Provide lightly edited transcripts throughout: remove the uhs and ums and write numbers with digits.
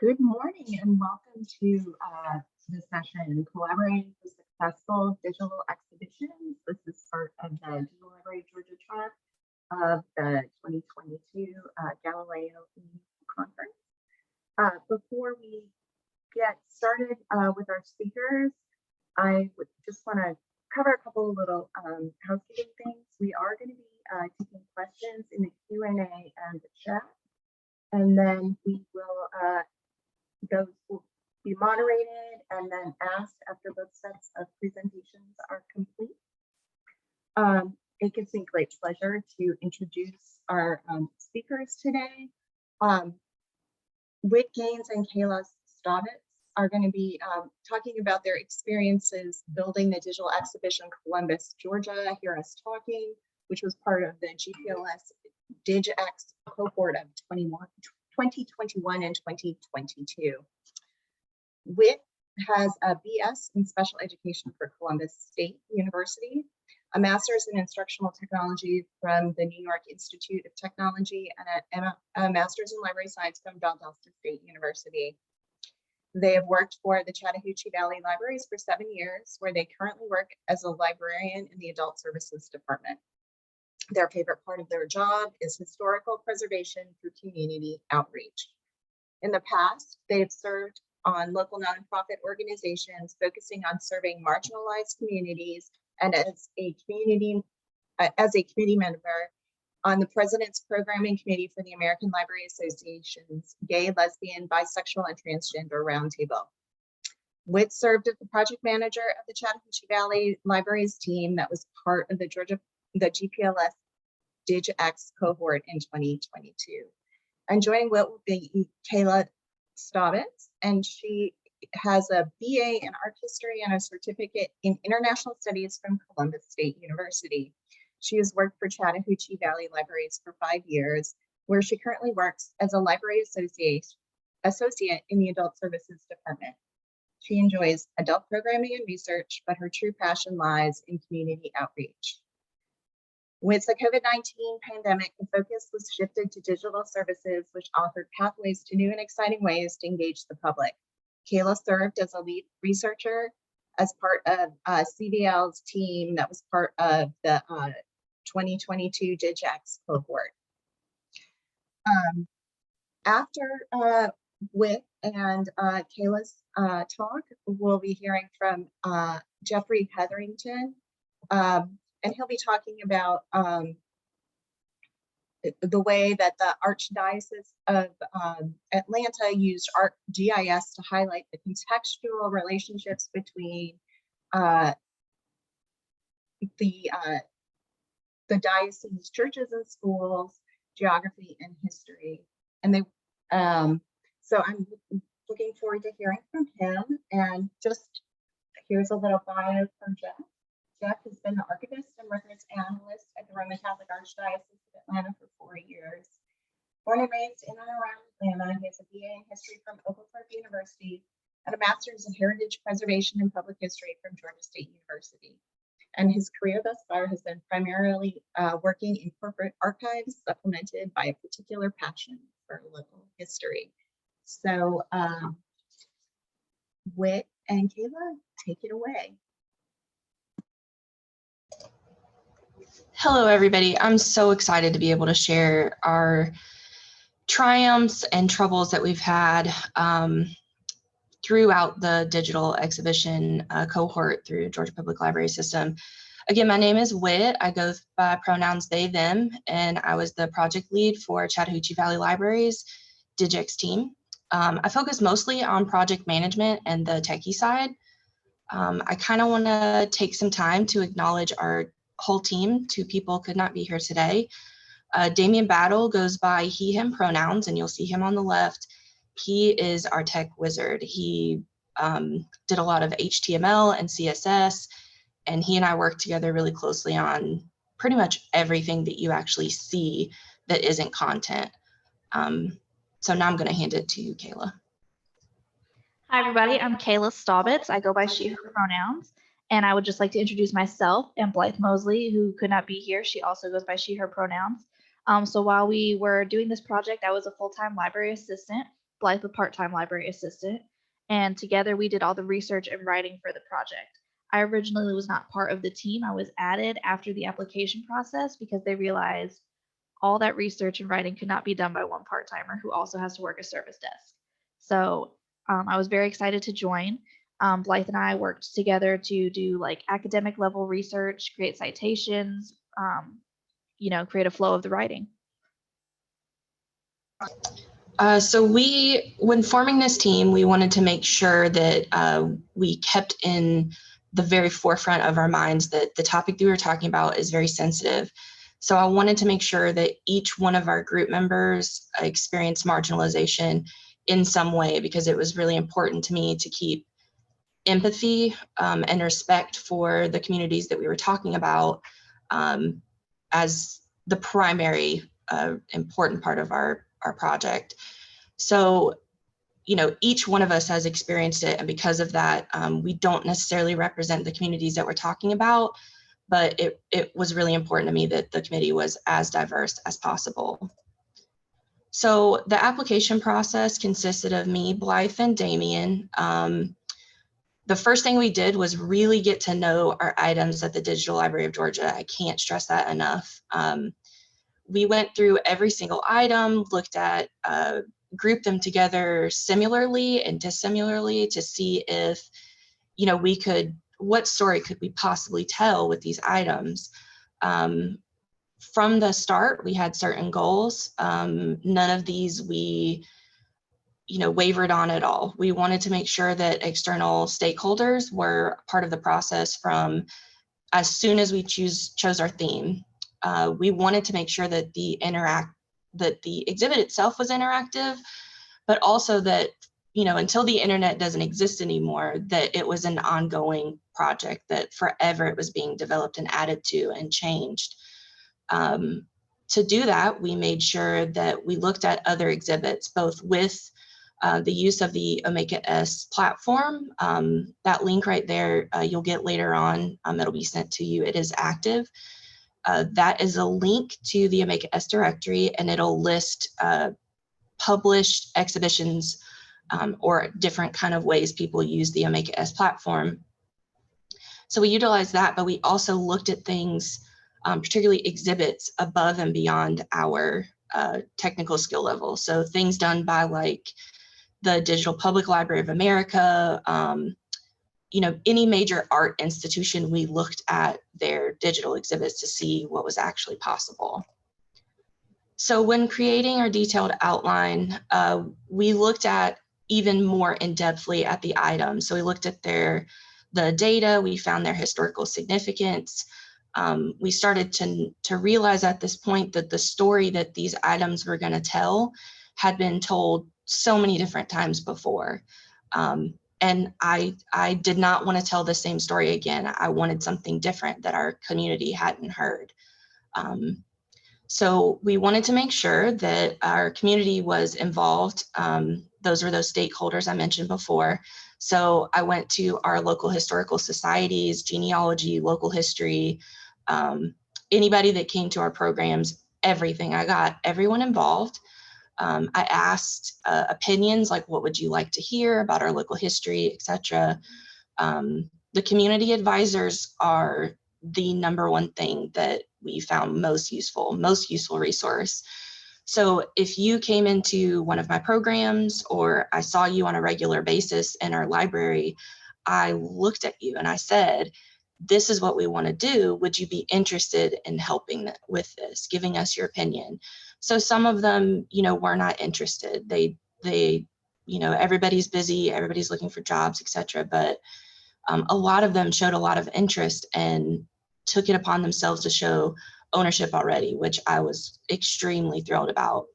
Good morning and welcome to the session, Collaborating for Successful Digital Exhibitions. This is part of the Digital Library Georgia track of the 2022 GALILEO conference. Before we get started with our speakers, I would just want to cover a couple of little housekeeping things. We are going to be taking questions in the Q&A and the chat, and then we will those will be moderated and then asked after both sets of presentations are complete. It gives me great pleasure to introduce our speakers today. Whit and Kayla Staubitz are going to be talking about their experiences building the digital exhibition Columbus, Georgia, Hear Us Talking, which was part of the GPLS DigX cohort of 2021 and 2022. Whit has a BS in Special Education for Columbus State University, a master's in Instructional Technology from the New York Institute of Technology, and a master's in Library Science from Valdosta State University. They have worked for the Chattahoochee Valley Libraries for 7 years, where they currently work as a librarian in the Adult Services Department. Their favorite part of their job is historical preservation through community outreach. In the past, they have served on local nonprofit organizations focusing on serving marginalized communities, and as a community member on the President's Programming Committee for the American Library Association's Gay, Lesbian, Bisexual, and Transgender Roundtable. Whit served as the project manager of the Chattahoochee Valley Libraries team that was part of the GPLS DigX cohort in 2022. And joining Whit will be Kayla Staubitz, and she has a BA in Art History and a certificate in International Studies from Columbus State University. She has worked for Chattahoochee Valley Libraries for 5 years, where she currently works as a library associate in the Adult Services Department. She enjoys adult programming and research, but her true passion lies in community outreach. With the COVID-19 pandemic, the focus was shifted to digital services, which offered pathways to new and exciting ways to engage the public. Kayla served as a lead researcher as part of CVL's team that was part of the 2022 DigX cohort. After Whit and Kayla's talk, we'll be hearing from Geoffrey Hetherington, and he'll be talking about the way that the Archdiocese of Atlanta used ArcGIS to highlight the contextual relationships between the diocese churches and schools, geography and history. And they so I'm looking forward to hearing from him. And just here's a little bio from Jeff. Jeff has been the archivist and records analyst at the Roman Catholic Archdiocese of Atlanta for 4 years. Born and raised in and around Atlanta, he has a BA in history from Oglethorpe University and a master's in heritage preservation and public history from Georgia State University. And his career thus far has been primarily working in corporate archives, supplemented by a particular passion for local history. So Whit and Kayla, take it away. Hello, everybody. I'm so excited to be able to share our triumphs and troubles that we've had throughout the digital exhibition cohort through Georgia Public Library System. Again, my name is Whit. I go by pronouns they, them, and I was the project lead for Chattahoochee Valley Libraries DigX team. I focus mostly on project management and the techie side. I kind of want to take some time to acknowledge our whole team. 2 people could not be here today. Damian Battle goes by he, him pronouns, and you'll see him on the left. He is our tech wizard. He did a lot of HTML and CSS, and he and I work together really closely on pretty much everything that you actually see that isn't content. So now I'm going to hand it to you, Kayla. Hi, everybody. I'm Kayla Staubitz. I go by she, her pronouns. And I would just like to introduce myself and Blythe Mosley, who could not be here. She also goes by she, her pronouns. So while we were doing this project, I was a full-time library assistant Blythe, a part-time library assistant, and together we did all the research and writing for the project. I originally was not part of the team. I was added after the application process because they realized all that research and writing could not be done by one part-timer who also has to work a service desk. So I was very excited to join. Blythe and I worked together to do like academic level research, create citations, create a flow of the writing. So when forming this team, we wanted to make sure that we kept in the very forefront of our minds that the topic that we were talking about is very sensitive. So I wanted to make sure that each one of our group members experienced marginalization in some way, because it was really important to me to keep empathy and respect for the communities that we were talking about as the primary important part of our project. So, each one of us has experienced it, and because of that, we don't necessarily represent the communities that we're talking about, but it was really important to me that the committee was as diverse as possible. So the application process consisted of me, Blythe, and Damien. The first thing we did was really get to know our items at the Digital Library of Georgia. I can't stress that enough. We went through every single item, looked at, grouped them together similarly and dissimilarly to see if, what story could we possibly tell with these items. From the start, we had certain goals. None of these we wavered on at all. We wanted to make sure that external stakeholders were part of the process from as soon as we chose our theme. We wanted to make sure that the exhibit itself was interactive, but also that, until the internet doesn't exist anymore, that it was an ongoing project, that forever it was being developed and added to and changed. To do that, we made sure that we looked at other exhibits, both with the use of the OmakeIt platform. That link right there, you'll get later on. It'll be sent to you. It is active. That is a link to the OmakeIt directory, and it'll list published exhibitions or different kind of ways people use the OmakeIt platform. So we utilized that, but we also looked at things, particularly exhibits above and beyond our technical skill level. So things done by like the Digital Public Library of America, any major art institution, we looked at their digital exhibits to see what was actually possible. So when creating our detailed outline, we looked at even more in-depthly at the items. So we looked at the data, we found their historical significance. We started to realize at this point that the story that these items were going to tell had been told so many different times before. And I did not want to tell the same story again. I wanted something different that our community hadn't heard. So we wanted to make sure that our community was involved. Those were those stakeholders I mentioned before. So I went to our local historical societies, genealogy, local history, anybody that came to our programs, everything. I got everyone involved. I asked opinions like, what would you like to hear about our local history, etc. The community advisors are the number one thing that we found most useful resource. So if you came into one of my programs or I saw you on a regular basis in our library, I looked at you and I said, this is what we want to do. Would you be interested in helping with this, giving us your opinion? So some of them, were not interested. They, everybody's busy, everybody's looking for jobs, etc. But a lot of them showed a lot of interest and took it upon themselves to show ownership already, which I was extremely thrilled about.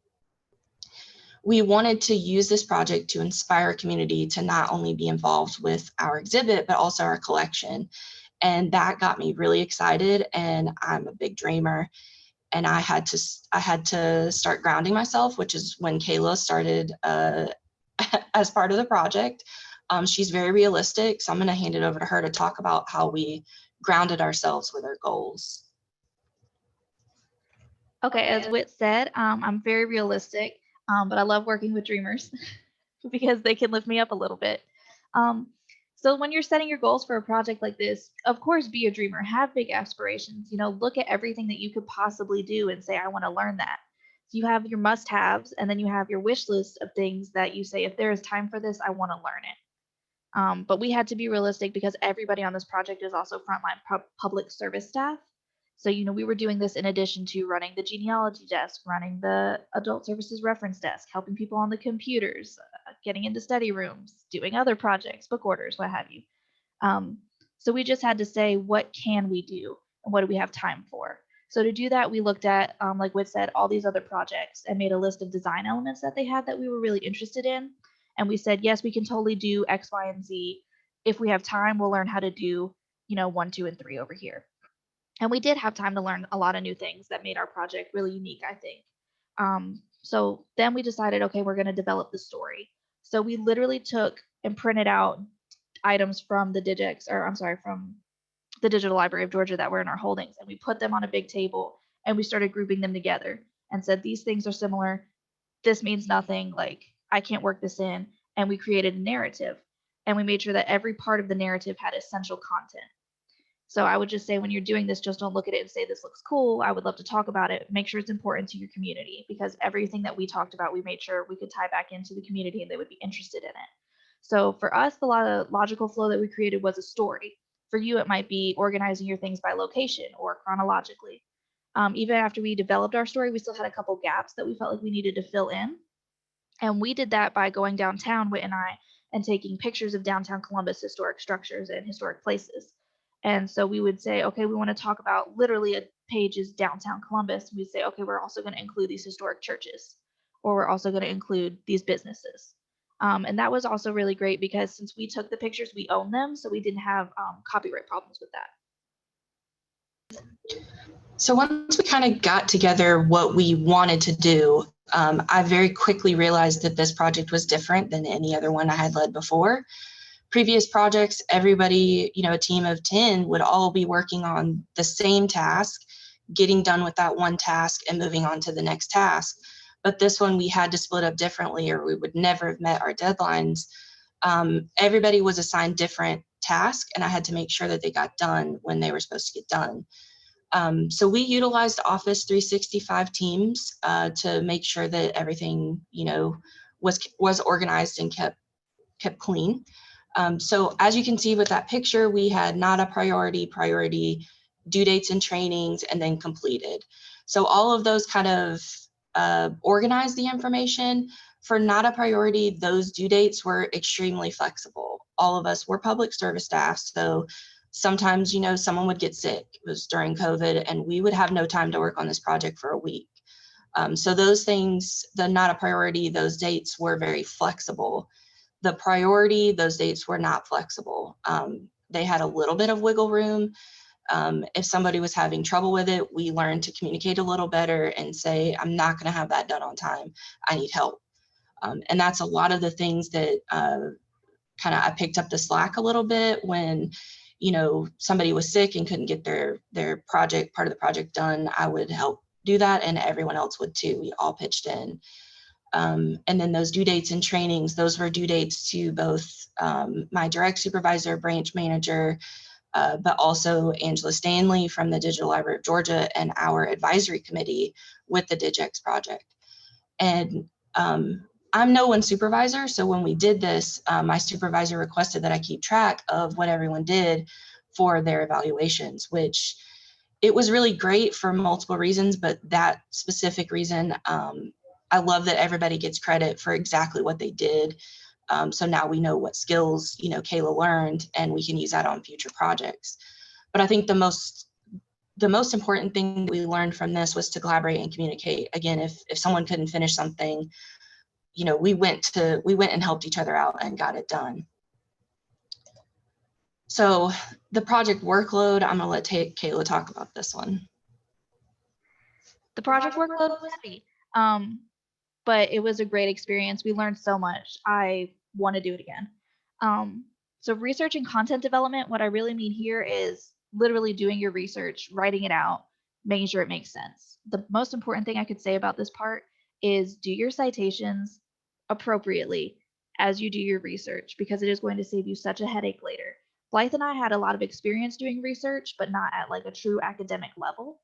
We wanted to use this project to inspire a community to not only be involved with our exhibit, but also our collection. And that got me really excited, and I'm a big dreamer. And I had to start grounding myself, which is when Kayla started as part of the project. She's very realistic, so I'm going to hand it over to her to talk about how we grounded ourselves with our goals. Okay, as Whit said, I'm very realistic, but I love working with dreamers. because they can lift me up a little bit. So when you're setting your goals for a project like this, of course, be a dreamer, have big aspirations, look at everything that you could possibly do and say, I want to learn that. So you have your must-haves, and then you have your wish list of things that you say, if there is time for this, I want to learn it. But we had to be realistic because everybody on this project is also frontline public service staff. So, we were doing this in addition to running the genealogy desk, running the adult services reference desk, helping people on the computers, getting into study rooms, doing other projects, book orders, what have you. So we just had to say, what can we do and what do we have time for? So to do that, we looked at, like Whit said, all these other projects and made a list of design elements that they had that we were really interested in. And we said, yes, we can totally do X, Y, and Z. If we have time, we'll learn how to do, 1, 2, and 3 over here. And we did have time to learn a lot of new things that made our project really unique, I think. So then we decided, okay, we're going to develop the story. So we literally took and printed out items from the from the Digital Library of Georgia that were in our holdings, and we put them on a big table and we started grouping them together and said, these things are similar. This means nothing. Like, I can't work this in. And we created a narrative, and we made sure that every part of the narrative had essential content. So I would just say, when you're doing this, just don't look at it and say, this looks cool, I would love to talk about it. Make sure it's important to your community, because everything that we talked about, we made sure we could tie back into the community and they would be interested in it. So for us, the logical flow that we created was a story. For you, it might be organizing your things by location or chronologically. Even after we developed our story, we still had a couple gaps that we felt like we needed to fill in. And we did that by going downtown, Whit and I, and taking pictures of downtown Columbus historic structures and historic places. And so we would say, okay, we want to talk about literally a page is downtown Columbus. We'd say, okay, we're also going to include these historic churches, or we're also going to include these businesses. And that was also really great because since we took the pictures, we own them. So we didn't have copyright problems with that. So once we kind of got together what we wanted to do, I very quickly realized that this project was different than any other one I had led before. Previous projects, everybody, a team of 10 would all be working on the same task, getting done with that one task and moving on to the next task. But this one we had to split up differently, or we would never have met our deadlines. Everybody was assigned different tasks, and I had to make sure that they got done when they were supposed to get done. So we utilized Office 365 Teams to make sure that everything, was organized and kept clean. So as you can see with that picture, we had not a priority, due dates and trainings, and then completed. So all of those kind of organized the information. For not a priority, those due dates were extremely flexible. All of us were public service staff, so sometimes, someone would get sick. It was during COVID, and we would have no time to work on this project for a week. So those things, the not a priority, those dates were very flexible. The priority, those dates were not flexible. They had a little bit of wiggle room. If somebody was having trouble with it, we learned to communicate a little better and say, I'm not going to have that done on time. I need help. And that's a lot of the things that I picked up the slack a little bit when, somebody was sick and couldn't get their project, part of the project done. I would help do that, and everyone else would too. We all pitched in. And then those due dates and trainings, those were due dates to both my direct supervisor, branch manager, but also Angela Stanley from the Digital Library of Georgia and our advisory committee with the DigX project. And I'm no one's supervisor, so when we did this, my supervisor requested that I keep track of what everyone did for their evaluations, which it was really great for multiple reasons, but that specific reason, I love that everybody gets credit for exactly what they did. So now we know what skills, Kayla learned, and we can use that on future projects. But I think the most important thing we learned from this was to collaborate and communicate. Again, if someone couldn't finish something, we went and helped each other out and got it done. So the project workload, I'm gonna let Kayla talk about this one. The project workload was heavy, but it was a great experience. We learned so much. I want to do it again. So research and content development, what I really mean here is literally doing your research, writing it out, making sure it makes sense. The most important thing I could say about this part is do your citations appropriately as you do your research, because it is going to save you such a headache later. Blythe and I had a lot of experience doing research, but not at like a true academic level.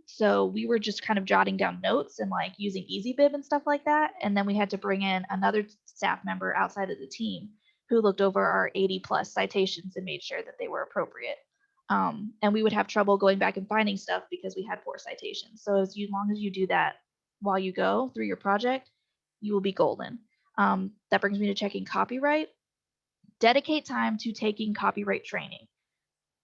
So we were just kind of jotting down notes and like using EasyBib and stuff like that. And then we had to bring in another staff member outside of the team who looked over our 80 plus citations and made sure that they were appropriate. And we would have trouble going back and finding stuff because we had 4 citations. So as long as you do that while you go through your project, you will be golden. That brings me to checking copyright. Dedicate time to taking copyright training.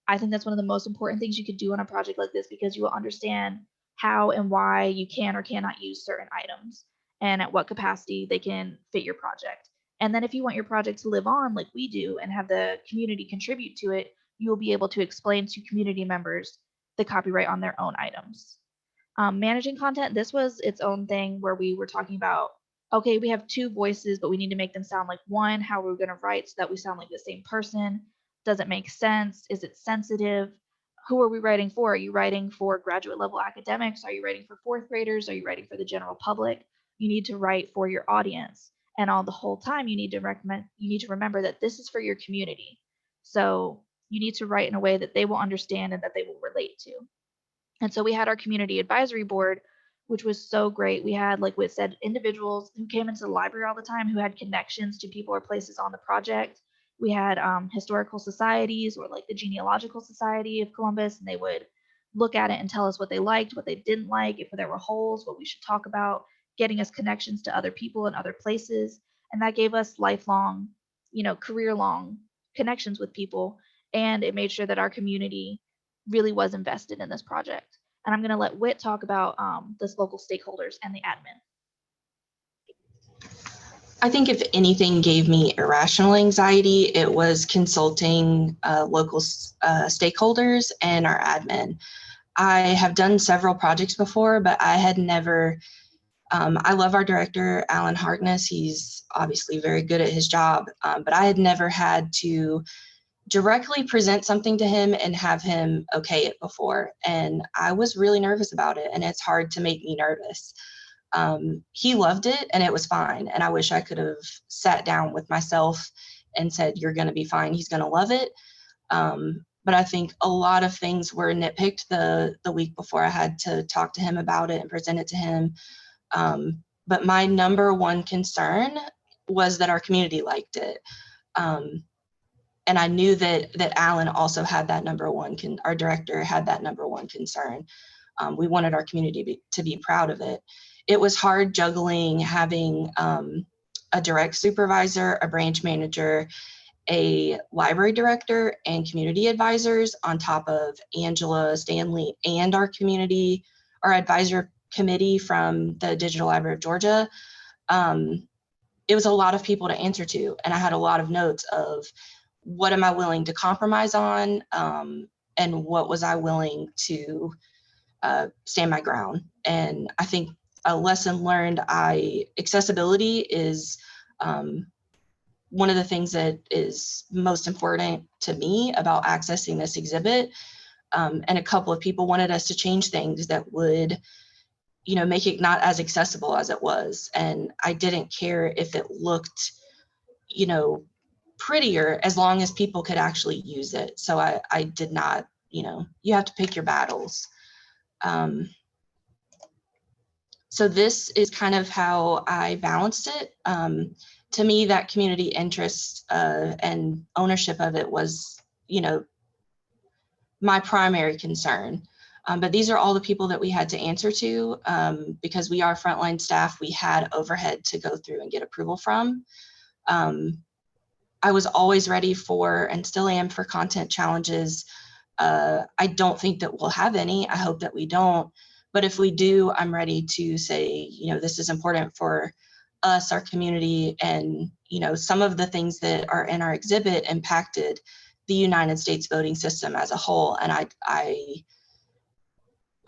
I think that's one of the most important things you could do on a project like this, because you will understand how and why you can or cannot use certain items and at what capacity they can fit your project. And then if you want your project to live on like we do and have the community contribute to it, you will be able to explain to community members the copyright on their own items. Managing content, this was its own thing where we were talking about, okay, we have 2 voices, but we need to make them sound like one. How are we going to write so that we sound like the same person? Does it make sense? Is it sensitive? Who are we writing for? Are you writing for graduate level academics? Are you writing for 4th graders? Are you writing for the general public? You need to write for your audience. And all the whole time you need to remember that this is for your community. So you need to write in a way that they will understand and that they will relate to. And so we had our community advisory board, which was so great. We had, like Whit said, individuals who came into the library all the time who had connections to people or places on the project. We had historical societies, or like the Genealogical Society of Columbus, and they would look at it and tell us what they liked, what they didn't like, if there were holes, what we should talk about, getting us connections to other people and other places. And that gave us lifelong, career-long connections with people. And it made sure that our community really was invested in this project. And I'm going to let Whit talk about the local stakeholders and the admin. I think if anything gave me irrational anxiety, it was consulting local stakeholders and our admin. I have done several projects before, but I had never, I love our director, Alan Harkness. He's obviously very good at his job, but I had never had to directly present something to him and have him okay it before. And I was really nervous about it, and it's hard to make me nervous. He loved it and it was fine. And I wish I could have sat down with myself and said, you're going to be fine. He's going to love it. But I think a lot of things were nitpicked the week before I had to talk to him about it and present it to him. But my number one concern was that our community liked it. And I knew that Alan also had that our director had that number one concern. We wanted our community to be proud of it. It was hard juggling having a direct supervisor, a branch manager, a library director, and community advisors on top of Angela, Stanley, and our advisor committee from the Digital Library of Georgia. It was a lot of people to answer to, and I had a lot of notes of what am I willing to compromise on, and what was I willing to stand my ground. And I think a lesson learned, accessibility is one of the things that is most important to me about accessing this exhibit. And a couple of people wanted us to change things that would, make it not as accessible as it was. And I didn't care if it looked, prettier, as long as people could actually use it. So I did not, you have to pick your battles. So this is kind of how I balanced it. To me, that community interest and ownership of it was, my primary concern. But these are all the people that we had to answer to, because we are frontline staff. We had overhead to go through and get approval from. I was always ready for, and still am, for content challenges. I don't think that we'll have any. I hope that we don't. But if we do, I'm ready to say, this is important for us, our community, and, some of the things that are in our exhibit impacted the United States voting system as a whole. And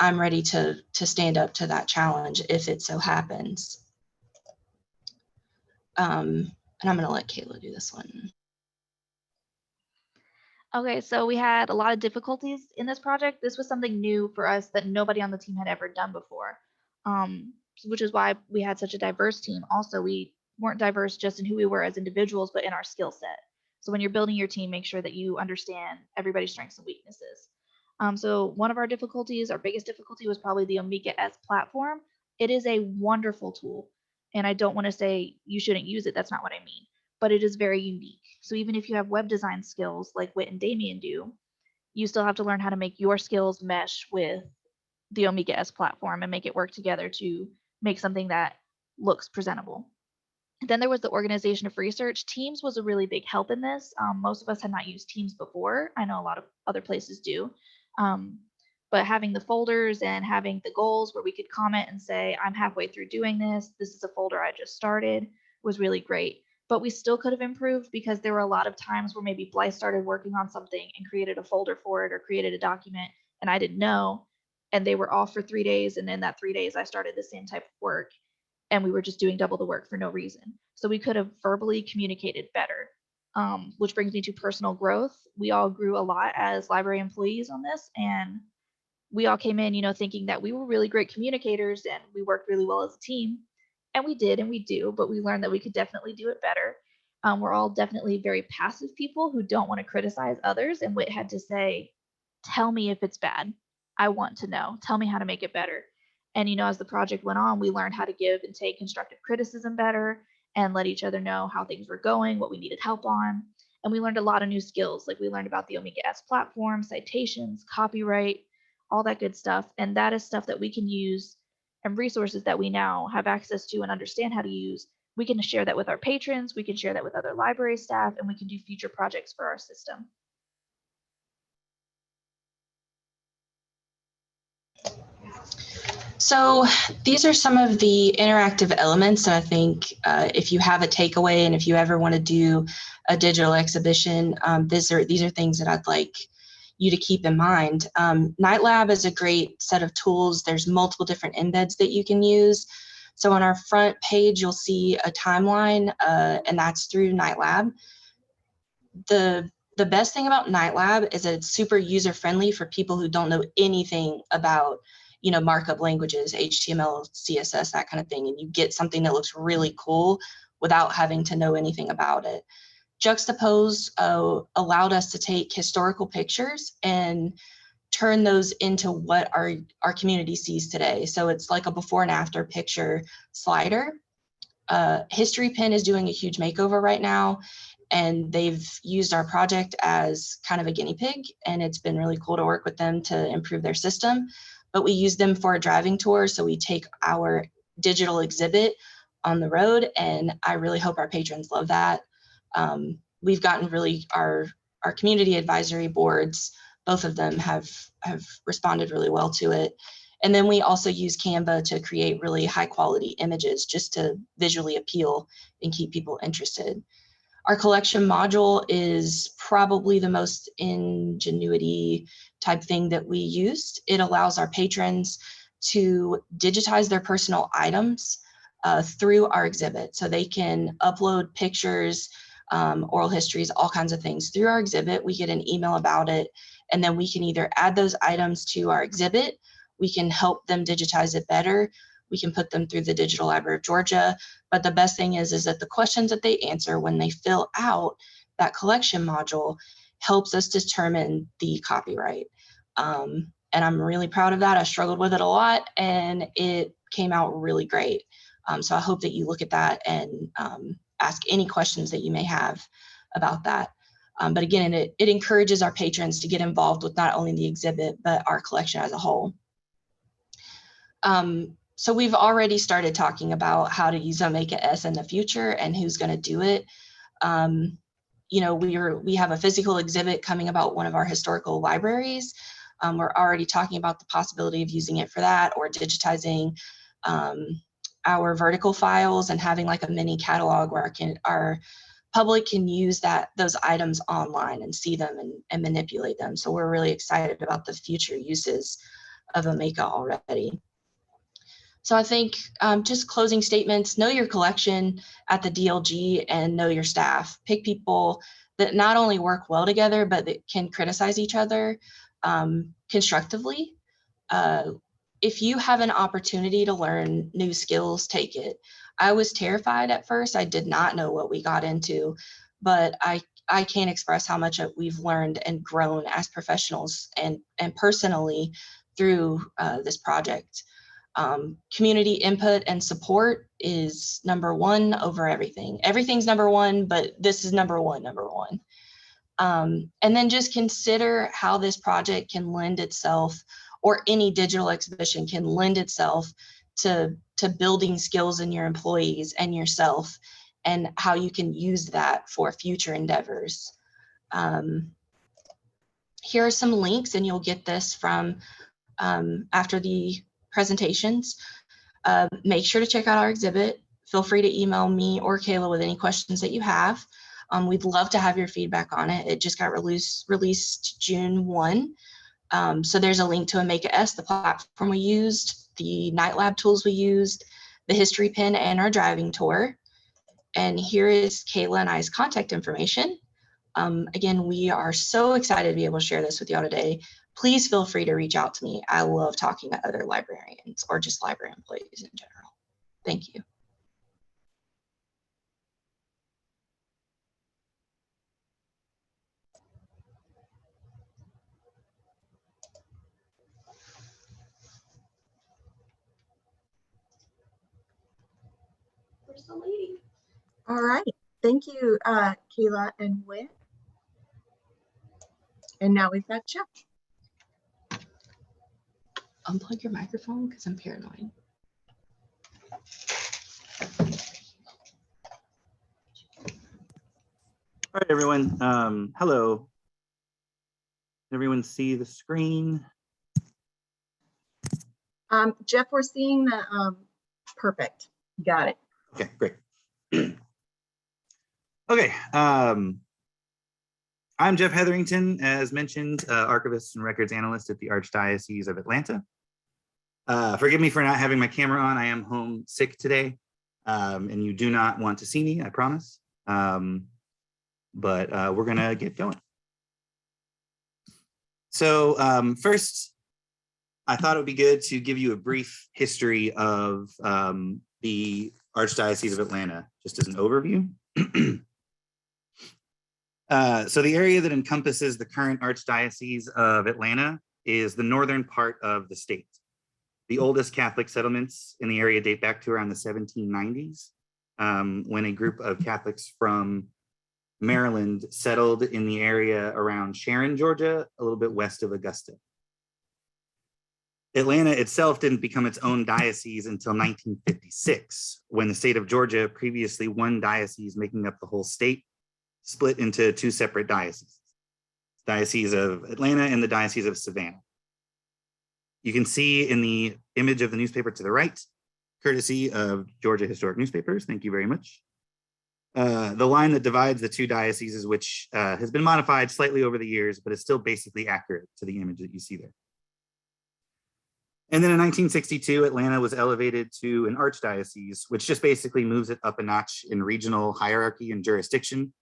I'm ready to stand up to that challenge if it so happens. And I'm going to let Kayla do this one. Okay, so we had a lot of difficulties in this project. This was something new for us that nobody on the team had ever done before, which is why we had such a diverse team. Also, we weren't diverse just in who we were as individuals, but in our skill set. So when you're building your team, make sure that you understand everybody's strengths and weaknesses. So one of our difficulties, our biggest difficulty, was probably the Omeka S platform. It is a wonderful tool, and I don't want to say you shouldn't use it. That's not what I mean, but it is very unique. So even if you have web design skills like Whit and Damien do, you still have to learn how to make your skills mesh with the Omeka S platform and make it work together to make something that looks presentable. Then there was the organization of research. Teams was a really big help in this. Most of us had not used Teams before. I know a lot of other places do. But having the folders and having the goals where we could comment and say, I'm halfway through doing this. This is a folder I just started, was really great. But we still could have improved because there were a lot of times where maybe Blythe started working on something and created a folder for it or created a document and I didn't know. And they were off for 3 days. And in that 3 days, I started the same type of work. And we were just doing double the work for no reason. So we could have verbally communicated better, which brings me to personal growth. We all grew a lot as library employees on this, and we all came in, thinking that we were really great communicators and we worked really well as a team. And we did, and we do, but we learned that we could definitely do it better. We're all definitely very passive people who don't want to criticize others. And Whit had to say, tell me if it's bad. I want to know. Tell me how to make it better. And, as the project went on, we learned how to give and take constructive criticism better and let each other know how things were going, what we needed help on. And we learned a lot of new skills. Like we learned about the Omeka S platform, citations, copyright, all that good stuff. And that is stuff that we can use and resources that we now have access to and understand how to use. We can share that with our patrons. We can share that with other library staff, and we can do future projects for our system. So these are some of the interactive elements. And I think if you have a takeaway and if you ever want to do a digital exhibition, these are things that I'd like you to keep in mind. Night Lab is a great set of tools. There's multiple different embeds that you can use. So on our front page, you'll see a timeline, and that's through Night Lab. The best thing about Night Lab is that it's super user-friendly for people who don't know anything about markup languages, HTML, CSS, that kind of thing, and you get something that looks really cool without having to know anything about it. Juxtapose allowed us to take historical pictures and turn those into what our community sees today. So it's like a before and after picture slider. History Pen is doing a huge makeover right now, and they've used our project as kind of a guinea pig, and it's been really cool to work with them to improve their system. But we use them for a driving tour, so we take our digital exhibit on the road, and I really hope our patrons love that. We've gotten really, our community advisory boards, both of them have responded really well to it. And then we also use Canva to create really high quality images just to visually appeal and keep people interested. Our collection module is probably the most ingenuity type thing that we used. It allows our patrons to digitize their personal items through our exhibit. So they can upload pictures, oral histories, all kinds of things through our exhibit. We get an email about it, and then we can either add those items to our exhibit, we can help them digitize it better, we can put them through the Digital Library of Georgia. But the best thing is that the questions that they answer when they fill out that collection module helps us determine the copyright. And I'm really proud of that. I struggled with it a lot, and it came out really great. So I hope that you look at that and ask any questions that you may have about that. But again, it encourages our patrons to get involved with not only the exhibit, but our collection as a whole. So we've already started talking about how to use Omeka S in the future and who's going to do it. We have a physical exhibit coming about one of our historical libraries. We're already talking about the possibility of using it for that, or digitizing our vertical files and having like a mini catalog where our public can use those items online and see them and manipulate them. So we're really excited about the future uses of Omeka already. So I think just closing statements: know your collection at the DLG and know your staff. Pick people that not only work well together, but that can criticize each other constructively. If you have an opportunity to learn new skills, take it. I was terrified at first. I did not know what we got into, but I can't express how much we've learned and grown as professionals and personally through this project. Community input and support is number one over everything. Everything's number one, but this is number one. And then just consider how this project can lend itself, or any digital exhibition can lend itself to building skills in your employees and yourself, and how you can use that for future endeavors. Here are some links, and you'll get this from after the presentations. Make sure to check out our exhibit. Feel free to email me or Kayla with any questions that you have. We'd love to have your feedback on it. It just got released June 1. So there's a link to AmakeS, the platform we used, the night lab tools we used, the history pin, and our driving tour. And here is Kayla and I's contact information. Again, we are so excited to be able to share this with y'all today. Please feel free to reach out to me. I love talking to other librarians or just library employees in general. Thank you. Where's the lady? All right. Thank you, Kayla and Whit. And now we've got Jeff. Unplug your microphone because I'm paranoid. All right, everyone. Hello. Can everyone see the screen? Jeff, we're seeing the perfect. Got it. Okay, great. Okay. I'm Jeff Hetherington, as mentioned, archivist and records analyst at the Archdiocese of Atlanta. Forgive me for not having my camera on. I am home sick today, and you do not want to see me, I promise. But we're gonna get going. So first, I thought it would be good to give you a brief history of the Archdiocese of Atlanta, just as an overview. So the area that encompasses the current Archdiocese of Atlanta is the northern part of the state. The oldest Catholic settlements in the area date back to around the 1790s, when a group of Catholics from Maryland settled in the area around Sharon, Georgia, a little bit west of Augusta. Atlanta itself didn't become its own diocese until 1956, when the state of Georgia, previously one diocese making up the whole state, split into two separate dioceses, Diocese of Atlanta and the Diocese of Savannah. You can see in the image of the newspaper to the right, courtesy of Georgia Historic Newspapers, thank you very much, the line that divides the two dioceses, which has been modified slightly over the years, but is still basically accurate to the image that you see there. And then in 1962, Atlanta was elevated to an archdiocese, which just basically moves it up a notch in regional hierarchy and jurisdiction.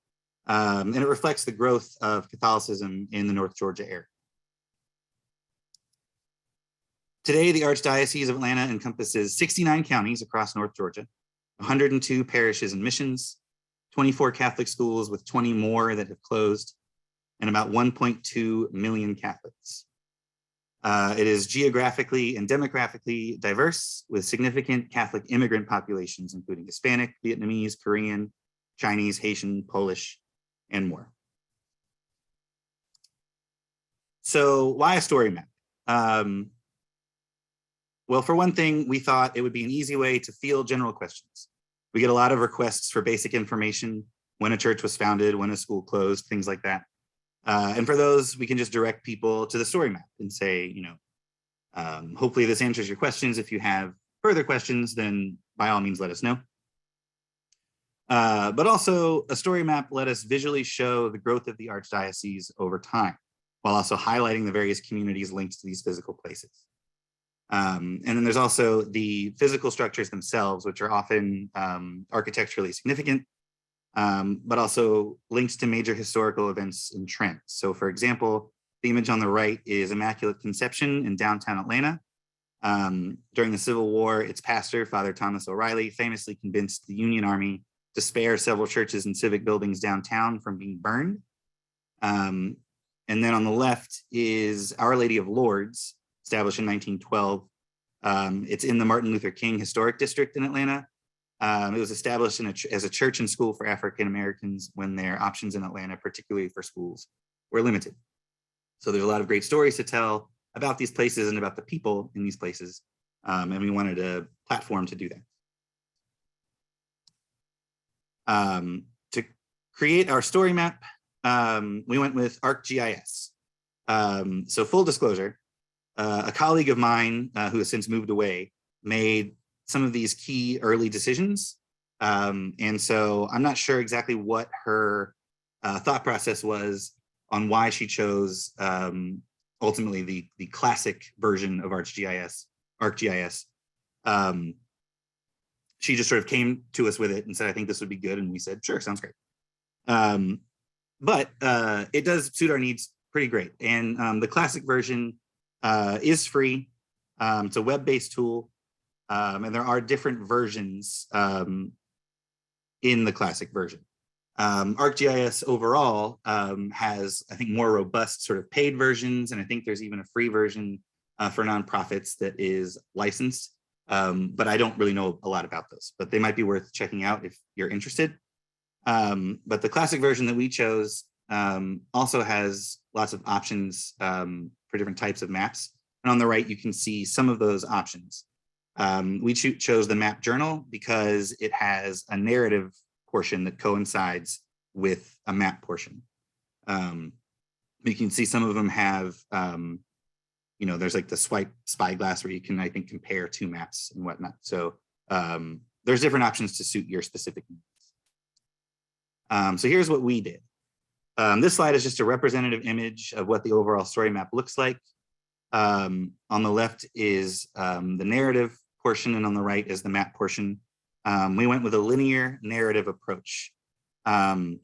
And it reflects the growth of Catholicism in the North Georgia area. Today, the Archdiocese of Atlanta encompasses 69 counties across North Georgia, 102 parishes and missions, 24 Catholic schools with 20 more that have closed, and about 1.2 million Catholics. It is geographically and demographically diverse, with significant Catholic immigrant populations, including Hispanic, Vietnamese, Korean, Chinese, Haitian, Polish, and more. So why a story map? Well, for one thing, we thought it would be an easy way to field general questions. We get a lot of requests for basic information, when a church was founded, when a school closed, things like that. And for those, we can just direct people to the story map and say, you know, hopefully this answers your questions. If you have further questions, then by all means, let us know. But also, a story map let us visually show the growth of the Archdiocese over time, while also highlighting the various communities linked to these physical places. And then there's also the physical structures themselves, which are often architecturally significant, but also linked to major historical events and trends. So for example, the image on the right is Immaculate Conception in downtown Atlanta. During the Civil War, its pastor, Father Thomas O'Reilly, famously convinced the Union Army to spare several churches and civic buildings downtown from being burned. And then on the left is Our Lady of Lourdes, established in 1912. It's in the Martin Luther King Historic District in Atlanta. It was established as a church and school for African Americans when their options in Atlanta, particularly for schools, were limited. So there's a lot of great stories to tell about these places and about the people in these places. And we wanted a platform to do that. To create our story map, we went with ArcGIS. So full disclosure, a colleague of mine who has since moved away made some of these key early decisions. And so I'm not sure exactly what her thought process was on why she chose ultimately the classic version of ArcGIS. She just sort of came to us with it and said, I think this would be good. And we said, sure, sounds great. But it does suit our needs pretty great. And the classic version is free. It's a web-based tool. And there are different versions in the classic version. ArcGIS overall has, I think, more robust sort of paid versions, and I think there's even a free version for nonprofits that is licensed, but I don't really know a lot about those, but they might be worth checking out if you're interested. But the classic version that we chose also has lots of options for different types of maps, and on the right you can see some of those options. We chose the map journal because it has a narrative portion that coincides with a map portion. You can see some of them have, there's like the swipe spyglass where you can, I think, compare two maps and whatnot. So there's different options to suit your specific needs. So here's what we did. This slide is just a representative image of what the overall story map looks like. On the left is the narrative portion, and on the right is the map portion. We went with a linear narrative approach. So on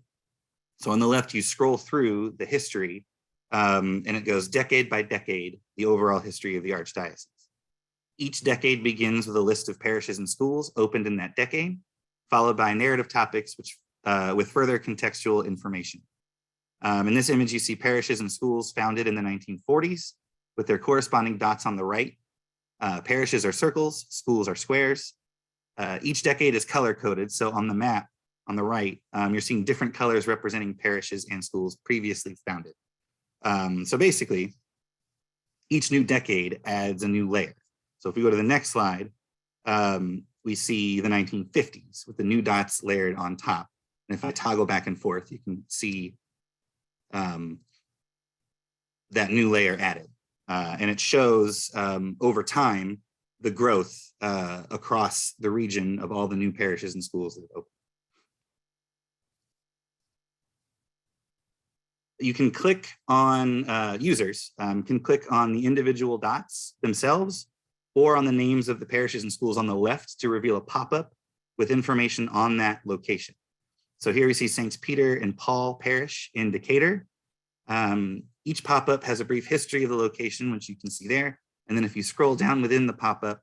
the left, you scroll through the history, and it goes decade by decade, the overall history of the Archdiocese. Each decade begins with a list of parishes and schools opened in that decade, followed by narrative topics with further contextual information. In this image, you see parishes and schools founded in the 1940s with their corresponding dots on the right. Parishes are circles, schools are squares. Each decade is color coded. So on the map on the right, you're seeing different colors representing parishes and schools previously founded. So basically, each new decade adds a new layer. So if we go to the next slide, we see the 1950s with the new dots layered on top. And if I toggle back and forth, you can see that new layer added. And it shows over time the growth across the region of all the new parishes and schools that have opened. You can click on, users can click on the individual dots themselves or on the names of the parishes and schools on the left to reveal a pop-up with information on that location. So here we see Saints Peter and Paul Parish in Decatur. Each pop-up has a brief history of the location, which you can see there. And then if you scroll down within the pop-up,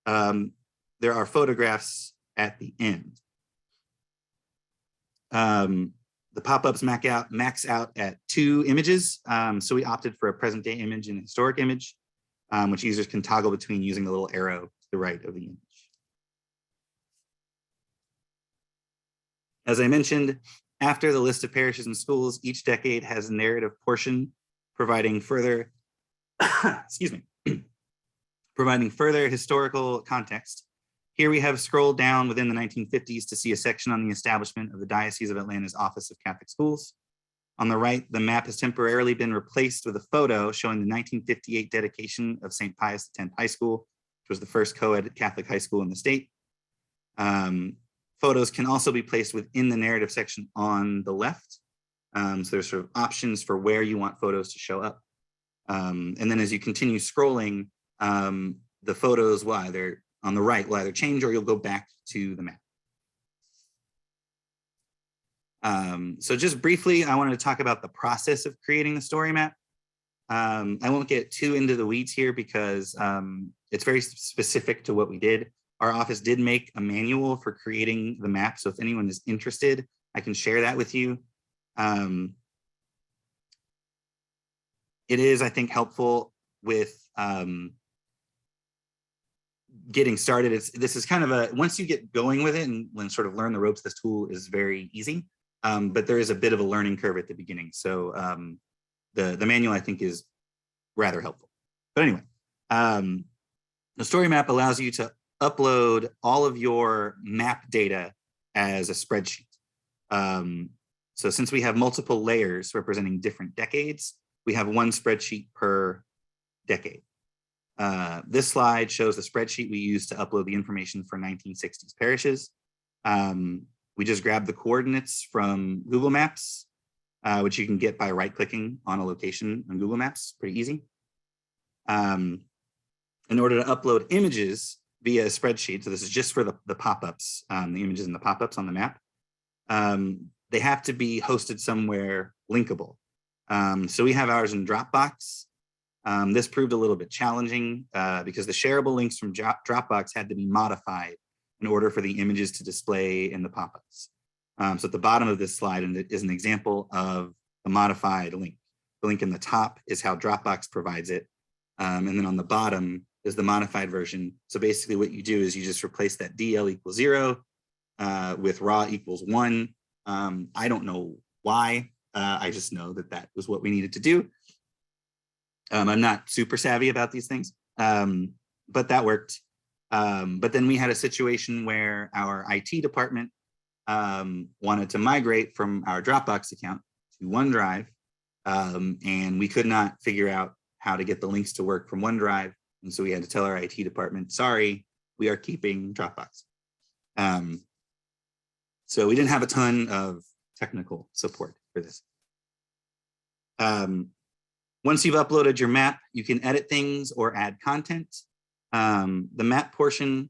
there are photographs at the end. The pop-ups max out at 2 images. So we opted for a present day image and a historic image, which users can toggle between using the little arrow to the right of the image. As I mentioned, after the list of parishes and schools, each decade has a narrative portion providing further, excuse me, providing further historical context. Here we have scrolled down within the 1950s to see a section on the establishment of the Diocese of Atlanta's Office of Catholic Schools. On the right, the map has temporarily been replaced with a photo showing the 1958 dedication of St. Pius X High School, which was the first co-ed Catholic high school in the state. Photos can also be placed within the narrative section on the left. So there's sort of options for where you want photos to show up. And then as you continue scrolling, the photos will either, on the right, will either change or you'll go back to the map. So just briefly, I wanted to talk about the process of creating the story map. I won't get too into the weeds here because it's very specific to what we did. Our office did make a manual for creating the map. So if anyone is interested, I can share that with you. It is, I think, helpful with getting started. This is kind of a, once you get going with it and sort of learn the ropes, this tool is very easy. But there is a bit of a learning curve at the beginning. So the manual, I think, is rather helpful. But anyway, the story map allows you to upload all of your map data as a spreadsheet. So since we have multiple layers representing different decades, we have one spreadsheet per decade. This slide shows the spreadsheet we used to upload the information for 1960s parishes. We just grabbed the coordinates from Google Maps, which you can get by right-clicking on a location on Google Maps, pretty easy. In order to upload images via a spreadsheet, so this is just for the pop-ups, the images and the pop-ups on the map, they have to be hosted somewhere linkable. So we have ours in Dropbox. This proved a little bit challenging because the shareable links from Dropbox had to be modified in order for the images to display in the pop-ups. So at the bottom of this slide is an example of a modified link. The link in the top is how Dropbox provides it. And then on the bottom is the modified version. So basically what you do is you just replace that DL equals 0 with raw equals 1. I don't know why. I just know that that was what we needed to do. I'm not super savvy about these things, but that worked. But then we had a situation where our IT department wanted to migrate from our Dropbox account to OneDrive, and we could not figure out how to get the links to work from OneDrive. And so we had to tell our IT department, sorry, we are keeping Dropbox. So we didn't have a ton of technical support for this. Once you've uploaded your map, you can edit things or add content. The map portion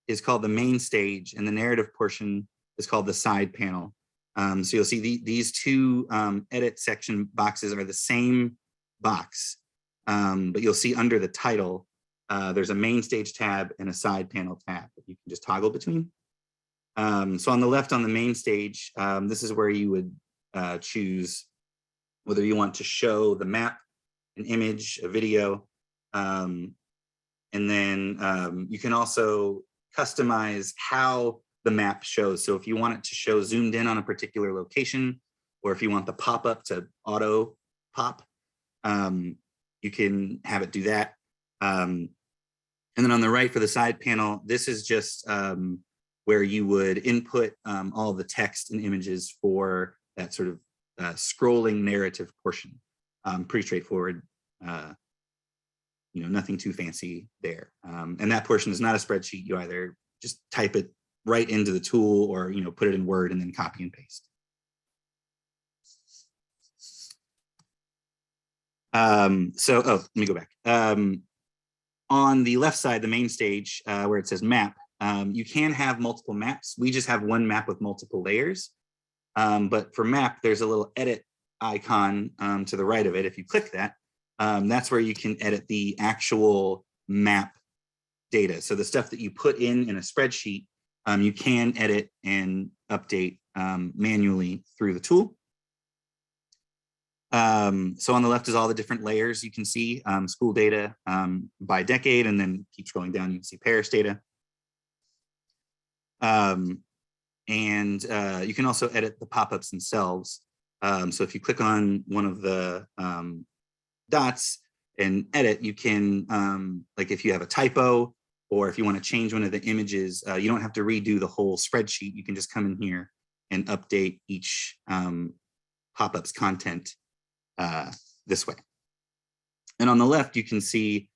is called the main stage, and the narrative portion is called the side panel. So you'll see these two edit section boxes are the same box, but you'll see under the title, there's a main stage tab and a side panel tab that you can just toggle between. So on the left on the main stage, this is where you would choose whether you want to show the map, an image, a video, and then you can also customize how the map shows. So if you want it to show zoomed in on a particular location, or if you want the pop-up to auto pop, you can have it do that. And then on the right for the side panel, this is just where you would input all the text and images for that sort of scrolling narrative portion. Pretty straightforward, nothing too fancy there. And that portion is not a spreadsheet. You either just type it right into the tool or put it in Word and then copy and paste. Let me go back. On the left side, the main stage, where it says map, you can have multiple maps. We just have one map with multiple layers. But for map, there's a little edit icon to the right of it. If you click that, that's where you can edit the actual map data. So the stuff that you put in a spreadsheet, you can edit and update manually through the tool. So on the left is all the different layers you can see, school data by decade, and then keep scrolling down, you can see parish data. And you can also edit the pop-ups themselves. So if you click on one of the dots and edit, you can, like if you have a typo, or if you want to change one of the images, you don't have to redo the whole spreadsheet. You can just come in here and update each pop-up's content this way. And on the left, you can see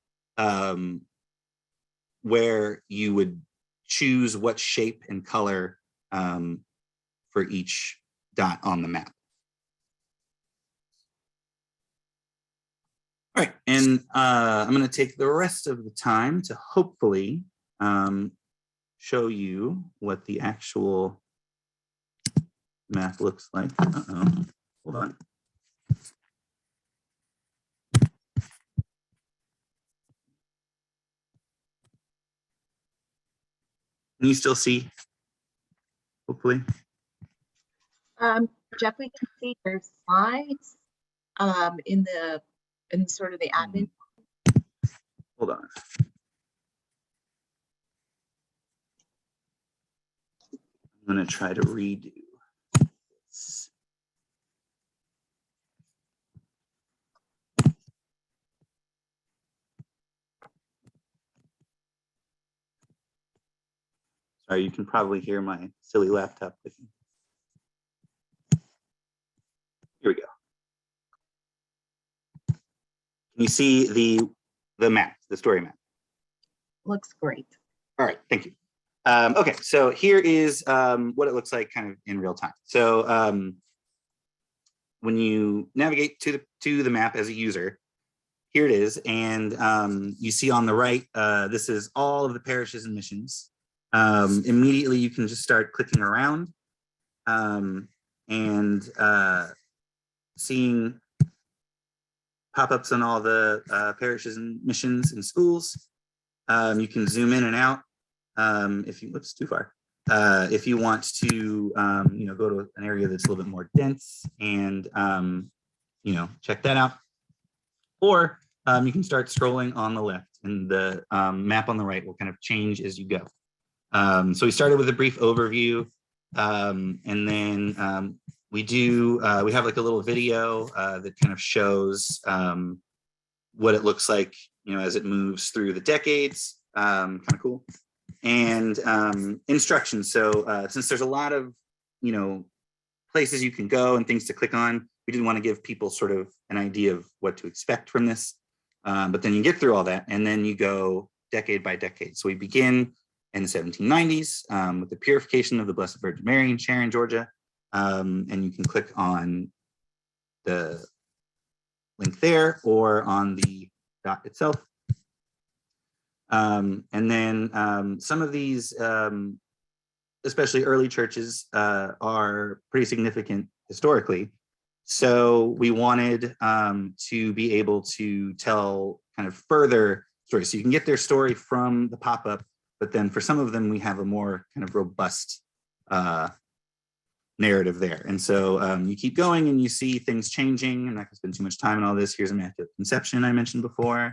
where you would choose what shape and color for each dot on the map. All right, and I'm going to take the rest of the time to hopefully show you what the actual map looks like. Hold on. Can you still see? Hopefully. Jeff, we can see your slides in sort of the admin. Hold on. I'm going to try to redo this. Sorry, you can probably hear my silly laptop clicking. Here we go. Can you see the map, the story map? Looks great. All right, thank you. Okay, so here is what it looks like kind of in real time. So when you navigate to the map as a user, here it is, and you see on the right, this is all of the parishes and missions. Immediately, you can just start clicking around and seeing pop-ups on all the parishes and missions and schools. You can zoom in and out if you, whoops, too far. If you want to, go to an area that's a little bit more dense and, check that out. Or you can start scrolling on the left, and the map on the right will kind of change as you go. So we started with a brief overview, and then we have like a little video that kind of shows what it looks like, as it moves through the decades. Kind of cool. And instructions. So since there's a lot of, places you can go and things to click on, we didn't want to give people sort of an idea of what to expect from this. But then you get through all that, and then you go decade by decade. So we begin in the 1790s with the purification of the Blessed Virgin Mary in Sharon, Georgia. And you can click on the link there or on the dot itself. And then some of these, especially early churches, are pretty significant historically. So we wanted to be able to tell kind of further stories. So you can get their story from the pop-up, but then for some of them, we have a more kind of robust narrative there. And so you keep going and you see things changing. I'm not gonna spend too much time on all this. Here's Immaculate Conception I mentioned before.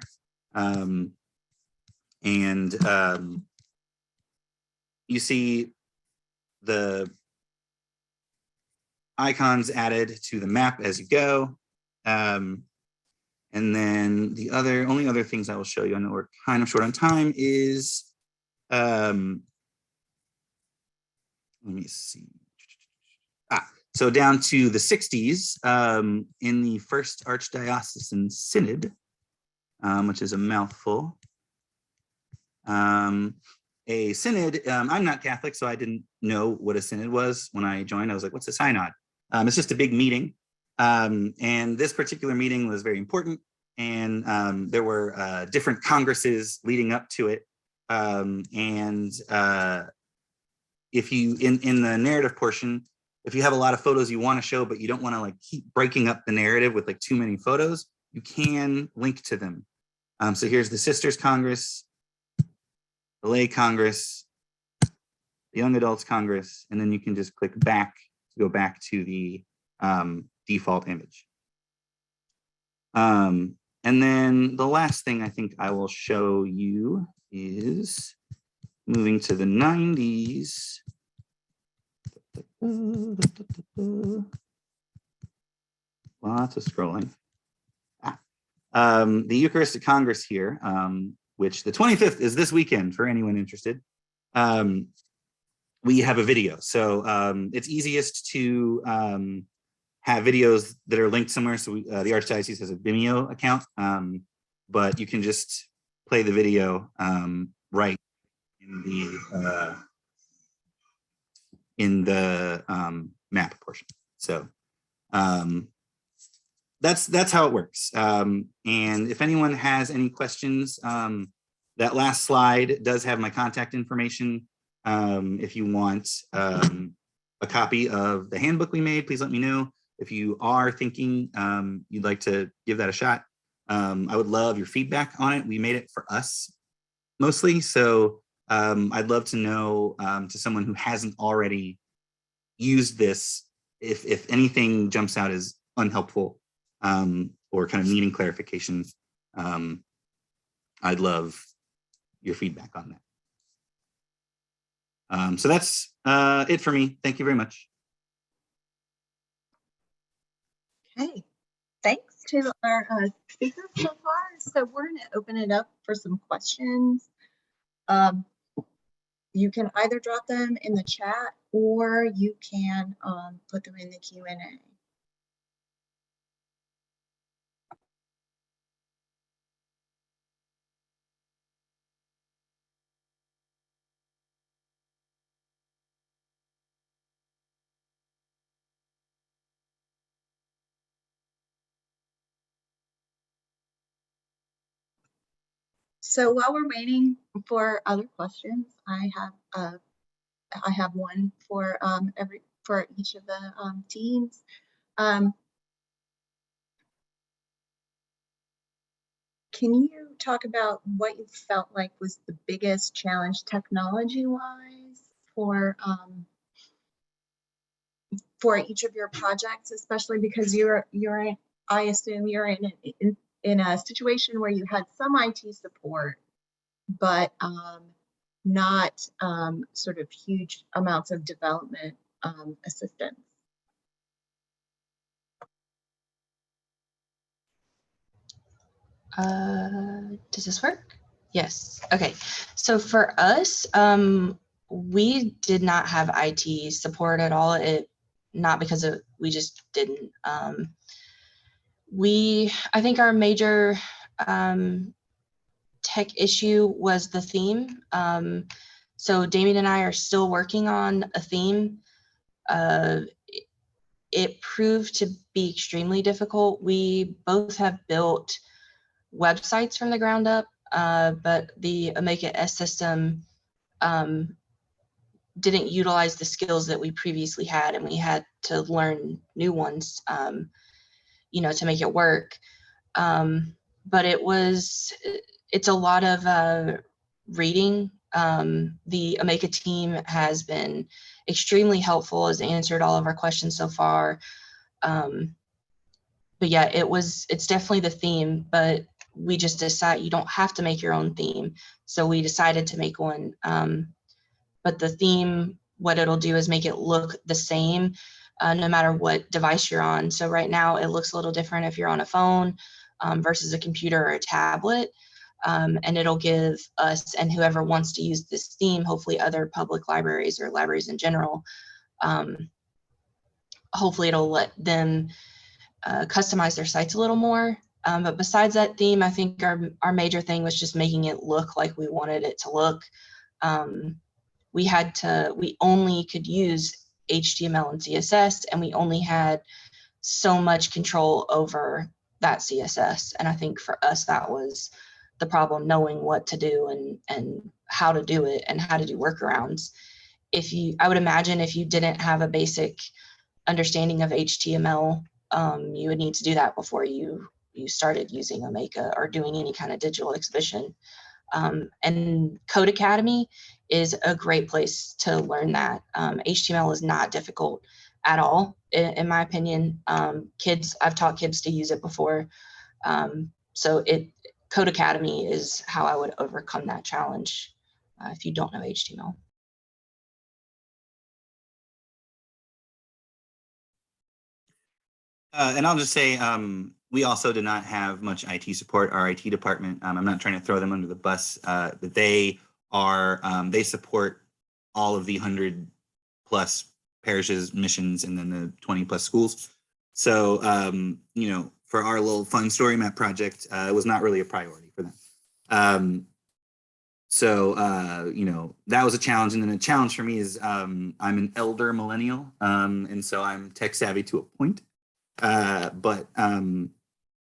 You see the icons added to the map as you go. And then the only other things I will show you, I know we're kind of short on time, is, let me see. So down to the 60s, in the first Archdiocesan Synod, which is a mouthful. A synod, I'm not Catholic, so I didn't know what a synod was when I joined. I was like, what's a synod? It's just a big meeting. And this particular meeting was very important. And there were different congresses leading up to it. If you, in the narrative portion, if you have a lot of photos you want to show, but you don't want to like keep breaking up the narrative with like too many photos, you can link to them. So here's the Sisters Congress, the Lay Congress, the Young Adults Congress, and then you can just click back to go back to the default image. And then the last thing I think I will show you is moving to the 90s. Lots of scrolling. The Eucharistic Congress here, which the 25th is this weekend for anyone interested. We have a video. So it's easiest to have videos that are linked somewhere. So the Archdiocese has a Vimeo account, but you can just play the video right in the map portion. So that's how it works. And if anyone has any questions, that last slide does have my contact information. If you want a copy of the handbook we made, please let me know. If you are thinking you'd like to give that a shot, I would love your feedback on it. We made it for us mostly. So I'd love to know to someone who hasn't already used this, if anything jumps out as unhelpful or kind of needing clarification. I'd love your feedback on that. So that's it for me. Thank you very much. Okay, thanks to our speakers so far. So we're going to open it up for some questions. You can either drop them in the chat or you can put them in the Q&A. So while we're waiting for other questions, I have one for each of the teams. Can you talk about what you felt like was the biggest challenge technology-wise for each of your projects, especially because I assume you're in a situation where you had some IT support, but not sort of huge amounts of development assistance. Does this work? Yes. Okay. So for us, we did not have IT support at all. Not because we just didn't. I think our major tech issue was the theme. So Damien and I are still working on a theme. It proved to be extremely difficult. We both have built websites from the ground up, but the ArcGIS system didn't utilize the skills that we previously had, and we had to learn new ones, to make it work. But it's a lot of reading. The Omeka team has been extremely helpful, has answered all of our questions so far. But yeah, it's definitely the theme, but we just decided you don't have to make your own theme. So we decided to make one. But the theme, what it'll do is make it look the same no matter what device you're on. So right now it looks a little different if you're on a phone versus a computer or a tablet. And it'll give us and whoever wants to use this theme, hopefully other public libraries or libraries in general, hopefully it'll let them customize their sites a little more. But besides that theme, I think our major thing was just making it look like we wanted it to look. We only could use HTML and CSS, and we only had so much control over that CSS. And I think for us, that was the problem, knowing what to do and how to do it and how to do workarounds. I would imagine if you didn't have a basic understanding of HTML, you would need to do that before you started using Omeka or doing any kind of digital exhibition. And Code Academy is a great place to learn that. HTML is not difficult at all, in my opinion. I've taught kids to use it before. So Code Academy is how I would overcome that challenge if you don't know HTML. And I'll just say, we also did not have much IT support. Our IT department, I'm not trying to throw them under the bus, but they support all of the 100+ parishes, missions, and then the 20+ schools. So, for our little fun story map project, it was not really a priority for them. So, that was a challenge. And then a challenge for me is I'm an elder millennial, and so I'm tech savvy to a point. But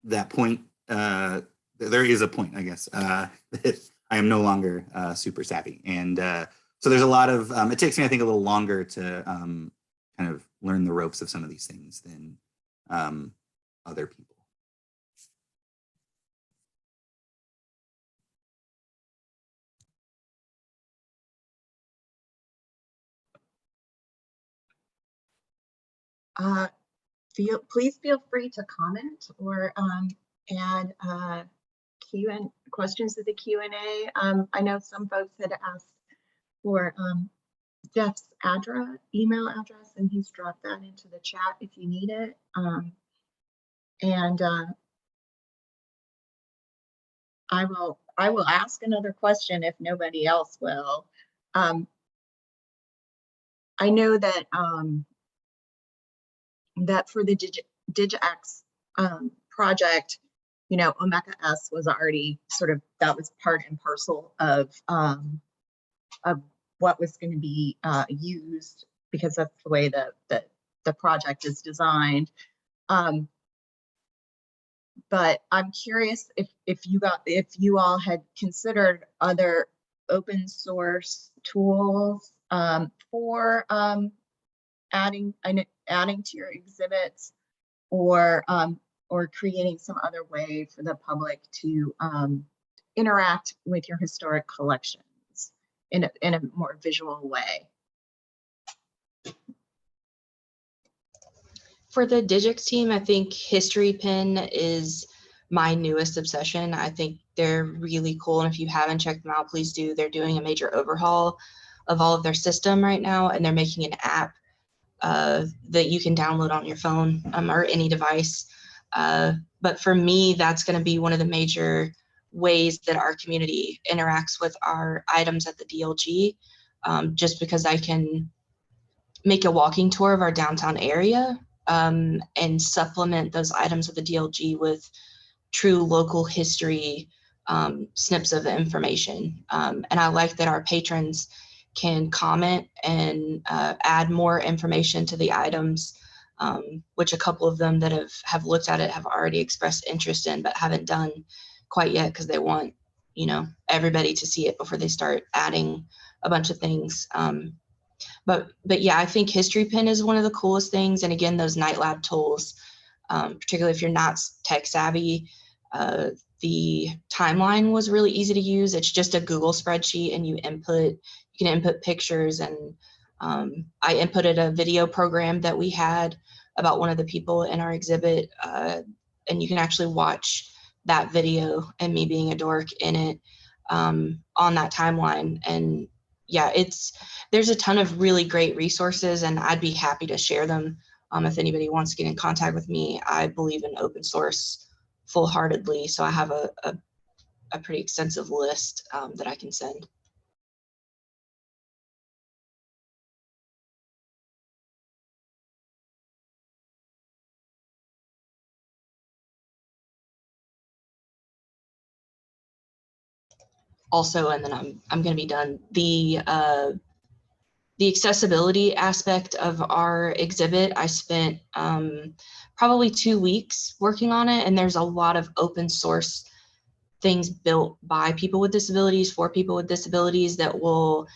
that point, there is a point, I guess, that I am no longer super savvy. And so there's a lot of, it takes me, I think, a little longer to kind of learn the ropes of some of these things than other people. please feel free to comment or add questions to the Q&A. I know some folks had asked for Jeff's email address, and he's dropped that into the chat if you need it. I will ask another question if nobody else will. I know that that for the DigX project, you know, Omeka S was already sort of, that was part and parcel of what was going to be used, because that's the way that the project is designed. But I'm curious if you all had considered other open source tools for adding to your exhibits, or creating some other way for the public to interact with your historic collections in a more visual way. For the Digix team, I think History Pin is my newest obsession. I think they're really cool, and if you haven't checked them out, please do. They're doing a major overhaul of all of their system right now, and they're making an app that you can download on your phone or any device. But for me, that's going to be one of the major ways that our community interacts with our items at the DLG, just because I can make a walking tour of our downtown area and supplement those items of the DLG with true local history snips of information. And I like that our patrons can comment and add more information to the items, which a couple of them that have looked at it have already expressed interest in, but haven't done quite yet because they want, you know, everybody to see it before they start adding a bunch of things. But yeah, I think History Pin is one of the coolest things. And again, those Night Lab tools, particularly if you're not tech savvy, the timeline was really easy to use. It's just a Google spreadsheet, and you can input pictures. And I inputted a video program that we had about one of the people in our exhibit, and you can actually watch that video and me being a dork in it on that timeline. And yeah, there's a ton of really great resources, and I'd be happy to share them if anybody wants to get in contact with me. I believe in open source full-heartedly, so I have a pretty extensive list that I can send. Also, and then I'm going to be done. The accessibility aspect of our exhibit, I spent probably 2 weeks working on it, and there's a lot of open source things built by people with disabilities for people with disabilities that will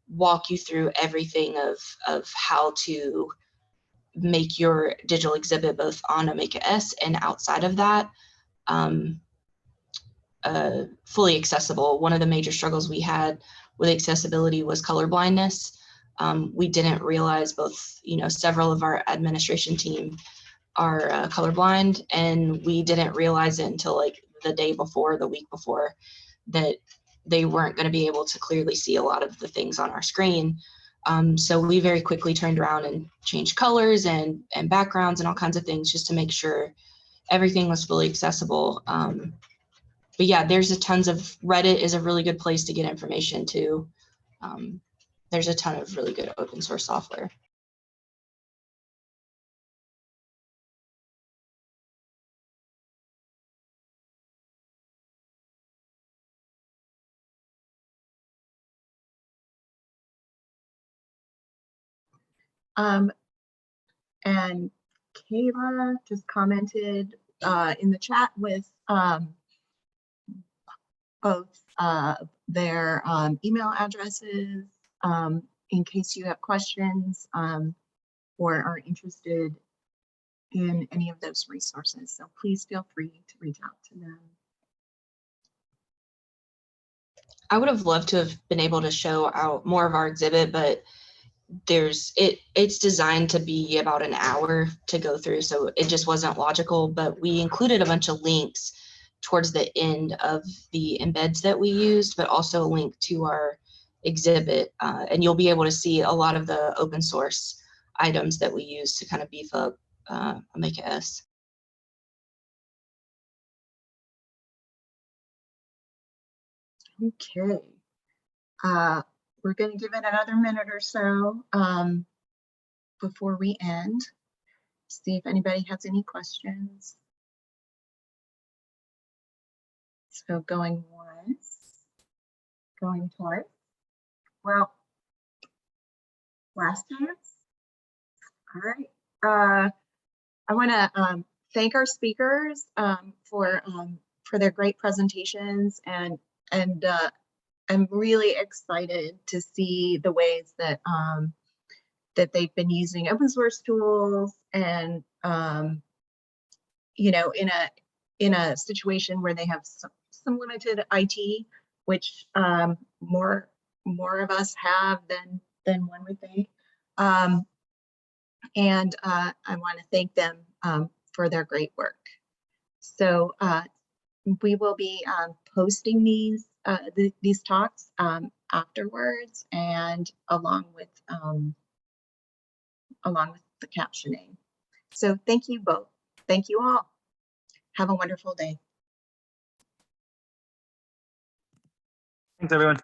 walk you through everything of how to make your digital exhibit both on Omeka S and outside of that fully accessible. One of the major struggles we had with accessibility was color blindness. We didn't realize both, you know, several of our administration team are colorblind, and we didn't realize it until like the day before, the week before, that they weren't going to be able to clearly see a lot of the things on our screen. So we very quickly turned around and changed colors and backgrounds and all kinds of things just to make sure everything was fully accessible. But yeah, there's tons of, Reddit is a really good place to get information too. There's a ton of really good open source software. And Kayla just commented in the chat with both their email addresses in case you have questions or are interested in any of those resources. So please feel free to reach out to them. I would have loved to have been able to show out more of our exhibit, but it's designed to be about an hour to go through, so it just wasn't logical, but we included a bunch of links towards the end of the embeds that we used, but also a link to our exhibit, and you'll be able to see a lot of the open source items that we use to kind of beef up ArcGIS. Okay. We're going to give it another minute or so before we end. See if anybody has any questions. So going once, going twice. Well, last chance. All right. I want to thank our speakers for their great presentations, and I'm really excited to see the ways that that they've been using open source tools, and you know, in a situation where they have some limited IT, which more of us have than one would think. And I want to thank them for their great work. So we will be posting these talks afterwards, and along with the captioning. So thank you both. Thank you all. Have a wonderful day. Thanks, everyone.